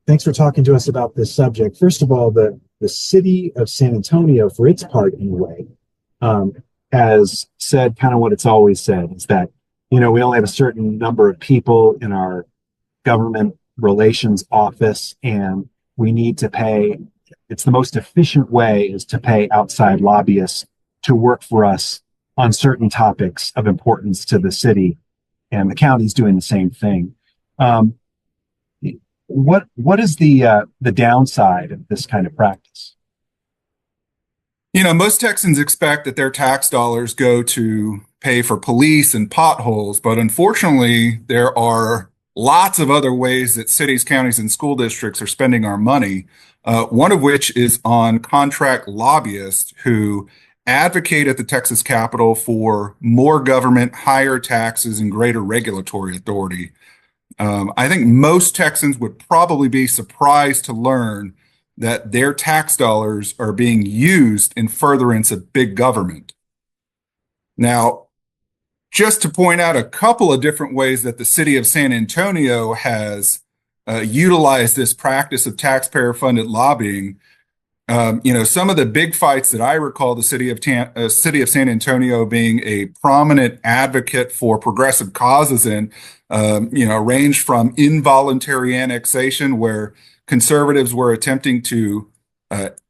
Thanks for talking to us about this subject. First of all, the city of San Antonio, for its part anyway, um, has said kind of what it's always said is that, we only have a certain number of people in our government relations office, and we need to pay. It's the most efficient way is to pay outside lobbyists to work for us on certain topics of importance to the city, and the county's doing the same thing. Um, what is the downside of this kind of practice? Most Texans expect that their tax dollars go to pay for police and potholes, but unfortunately, there are lots of other ways that cities, counties, and school districts are spending our money. One of which is on contract lobbyists who advocate at the Texas Capitol for more government, higher taxes, and greater regulatory authority. I think most Texans would probably be surprised to learn that their tax dollars are being used in furtherance of big government. Now, just to point out a couple of different ways that the city of San Antonio has utilized this practice of taxpayer-funded lobbying. Some of the big fights that I recall the city of San Antonio being a prominent advocate for progressive causes in, range from involuntary annexation, where conservatives were attempting to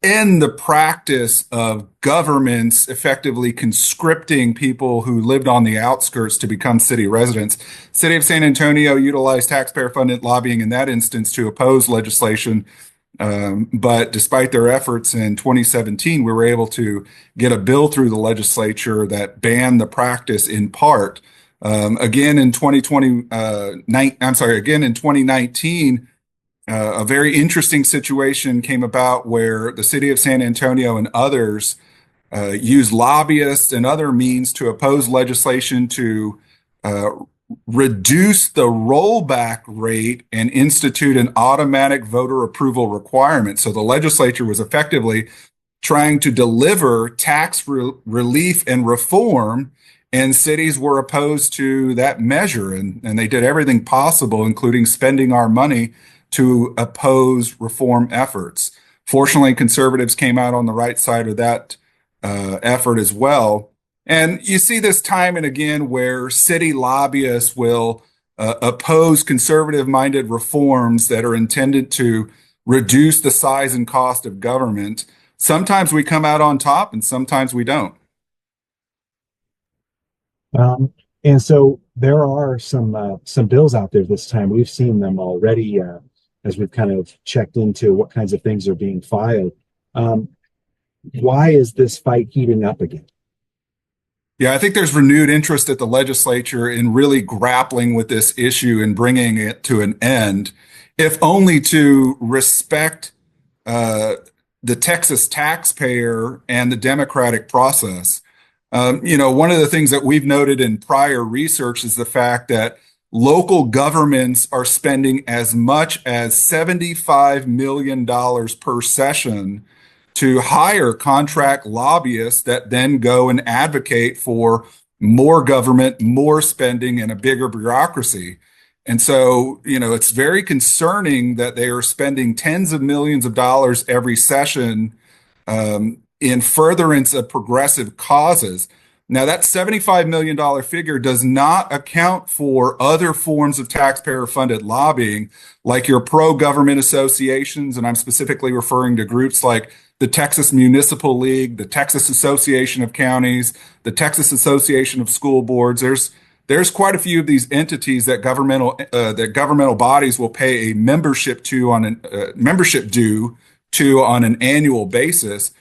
end the practice of governments effectively conscripting people who lived on the outskirts to become city residents. City of San Antonio utilized taxpayer-funded lobbying in that instance to oppose legislation. But despite their efforts in 2017, we were able to get a bill through the legislature that banned the practice in part. Again in 2019, a very interesting situation came about where the city of San Antonio and others used lobbyists and other means to oppose legislation to uh, reduce the rollback rate and institute an automatic voter approval requirement. So the legislature was effectively trying to deliver tax relief and reform, and cities were opposed to that measure. And they did everything possible, including spending our money, to oppose reform efforts. Fortunately, conservatives came out on the right side of that effort as well. And you see this time and again where city lobbyists will oppose conservative-minded reforms that are intended to reduce the size and cost of government. Sometimes we come out on top, and sometimes we don't. Um, and so there are some bills out there this time. We've seen them already as we've kind of checked into what kinds of things are being filed. Um, why is this fight heating up again? Yeah, I think there's renewed interest at the legislature in really grappling with this issue and bringing it to an end, if only to respect uh, the Texas taxpayer and the democratic process. One of the things that we've noted in prior research is the fact that local governments are spending as much as $75 million per session to hire contract lobbyists that then go and advocate for more government, more spending, and a bigger bureaucracy. And so, it's very concerning that they are spending tens of millions of dollars every session in furtherance of progressive causes. Now, that $75 million figure does not account for other forms of taxpayer-funded lobbying, like your pro-government associations, and I'm specifically referring to groups like the Texas Municipal League, the Texas Association of Counties, the Texas Association of School Boards. There's quite a few of these entities that governmental bodies will pay a membership due to on an annual basis.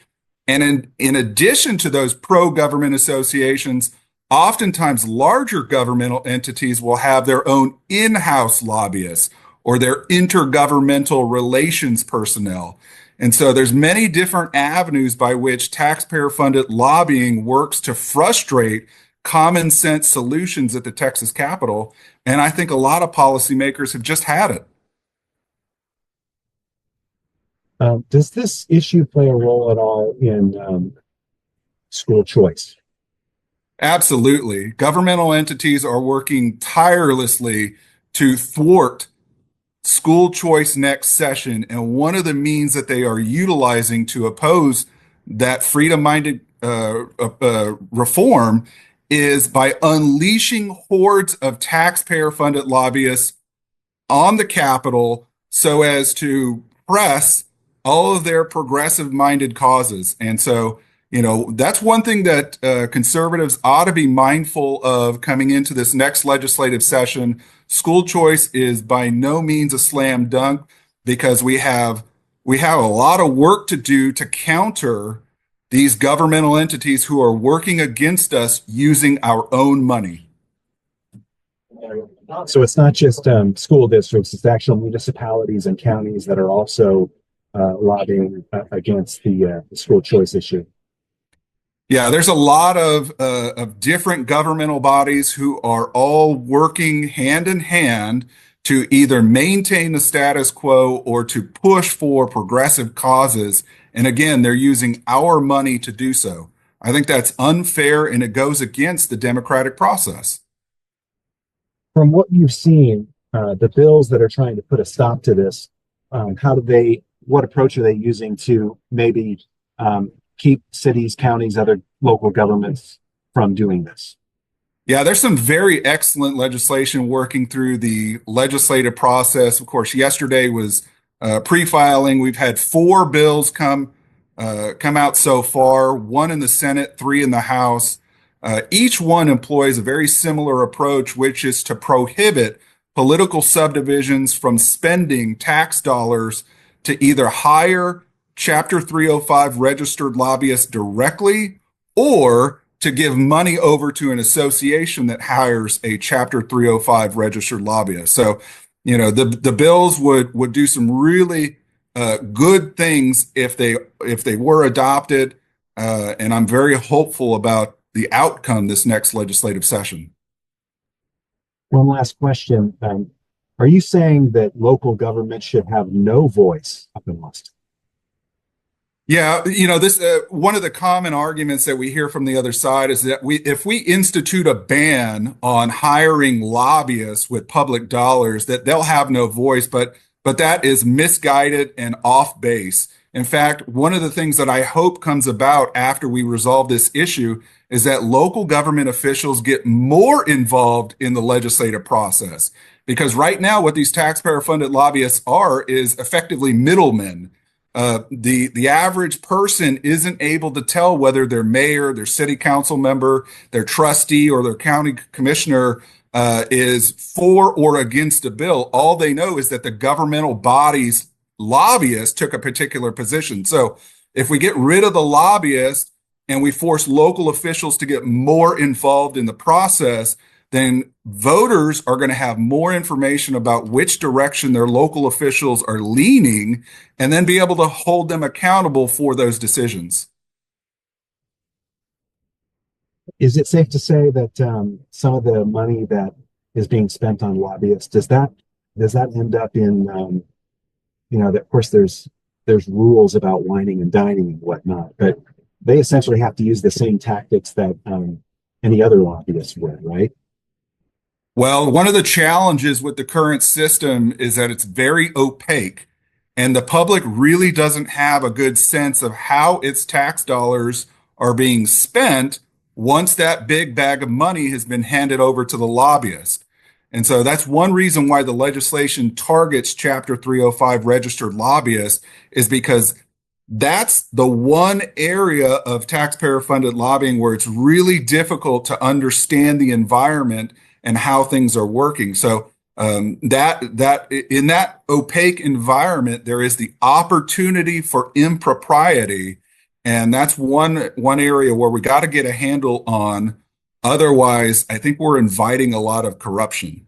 And in addition to those pro-government associations, oftentimes larger governmental entities will have their own in-house lobbyists or their intergovernmental relations personnel. And so there's many different avenues by which taxpayer-funded lobbying works to frustrate common sense solutions at the Texas Capitol. And I think a lot of policymakers have just had it. Does this issue play a role at all in school choice? Absolutely. Governmental entities are working tirelessly to thwart school choice next session. And one of the means that they are utilizing to oppose that freedom-minded reform is by unleashing hordes of taxpayer-funded lobbyists on the Capitol so as to press all of their progressive-minded causes. And so, that's one thing that conservatives ought to be mindful of coming into this next legislative session. School choice is by no means a slam dunk because we have a lot of work to do to counter these governmental entities who are working against us using our own money. So it's not just school districts, it's actual municipalities and counties that are also lobbying against the school choice issue. Yeah, there's a lot of different governmental bodies who are all working hand in hand to either maintain the status quo or to push for progressive causes. And again, they're using our money to do so. I think that's unfair and it goes against the democratic process. From what you've seen, the bills that are trying to put a stop to this, what approach are they using to maybe keep cities, counties, other local governments from doing this? Yeah, there's some very excellent legislation working through the legislative process. Of course, yesterday was pre-filing. We've had 4 bills come out so far, 1 in the Senate, 3 in the House. Each one employs a very similar approach, which is to prohibit political subdivisions from spending tax dollars to either hire Chapter 305 registered lobbyists directly or to give money over to an association that hires a Chapter 305 registered lobbyist. So, the bills would do some really good things if they were adopted, and I'm very hopeful about the outcome this next legislative session. One last question. Are you saying that local government should have no voice up in Austin? Yeah, this one of the common arguments that we hear from the other side is that if we institute a ban on hiring lobbyists with public dollars, that they'll have no voice, but that is misguided and off base. In fact, one of the things that I hope comes about after we resolve this issue is that local government officials get more involved in the legislative process. Because right now, what these taxpayer-funded lobbyists are is effectively middlemen. The average person isn't able to tell whether their mayor, their city council member, their trustee, or their county commissioner is for or against a bill. All they know is that the governmental body's lobbyists took a particular position. So if we get rid of the lobbyists and we force local officials to get more involved in the process, then voters are going to have more information about which direction their local officials are leaning and then be able to hold them accountable for those decisions. Is it safe to say that some of the money that is being spent on lobbyists, does that end up in, of course there's rules about whining and dining and whatnot, but they essentially have to use the same tactics that any other lobbyist would, right? Well, one of the challenges with the current system is that it's very opaque, and the public really doesn't have a good sense of how its tax dollars are being spent once that big bag of money has been handed over to the lobbyist. And so that's one reason why the legislation targets Chapter 305 registered lobbyists, is because that's the one area of taxpayer-funded lobbying where it's really difficult to understand the environment and how things are working. So that in that opaque environment, there is the opportunity for impropriety, and that's one area where we got to get a handle on. Otherwise, I think we're inviting a lot of corruption.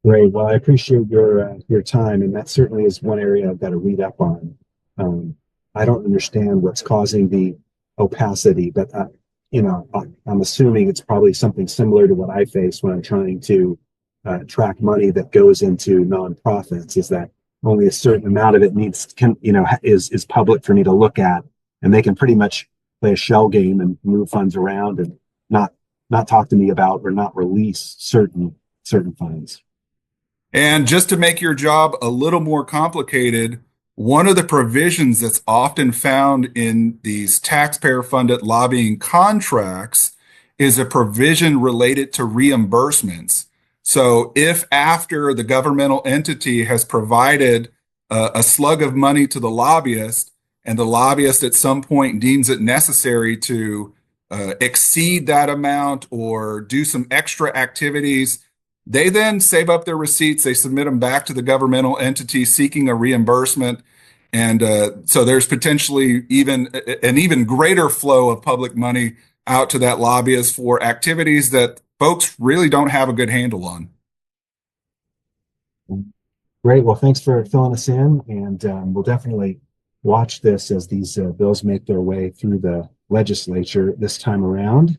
Great. Well, I appreciate your time, and that certainly is one area I've got to read up on. I don't understand what's causing the opacity, but I'm assuming it's probably something similar to what I face when I'm trying to track money that goes into nonprofits. Is that only a certain amount of it is public for me to look at, and they can pretty much play a shell game and move funds around and not talk to me about or not release certain funds. And just to make your job a little more complicated, one of the provisions that's often found in these taxpayer-funded lobbying contracts is a provision related to reimbursements. So if after the governmental entity has provided a slug of money to the lobbyist, and the lobbyist at some point deems it necessary to exceed that amount or do some extra activities, they then save up their receipts, they submit them back to the governmental entity seeking a reimbursement. And so there's potentially even an even greater flow of public money out to that lobbyist for activities that folks really don't have a good handle on. Great. Well, thanks for filling us in, and we'll definitely watch this as these bills make their way through the legislature this time around.